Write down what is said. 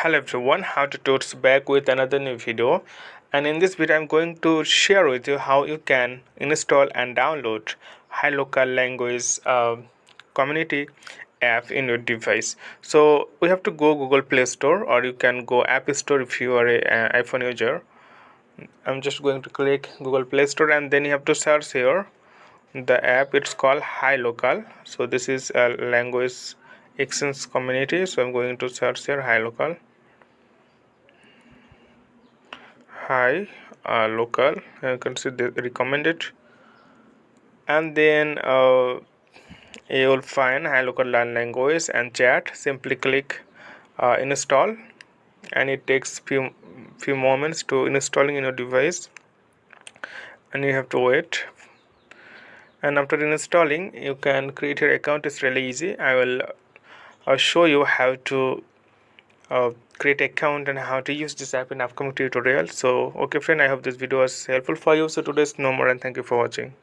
Hello everyone, how to totes back with another new video, and in this video I'm going to share with you how you can install and download Hilokal language community app in your device. So we have to go Google Play Store, or you can go App Store if you are a iPhone user. I'm just going to click Google Play Store, and then you have to search here the app. It's called Hilokal. So this is a language exchange community, so I'm going to search here Hilokal. Hi, local. You can see the recommended, and then you will find hi local learn language and chat. Simply click install, and it takes few moments to installing in your device, and you have to wait. And after installing, you can create your account. It's really easy. I will show you how to create account and how to use this app in upcoming tutorial. So okay friend, I hope this video was helpful for you. So today's no more, and thank you for watching.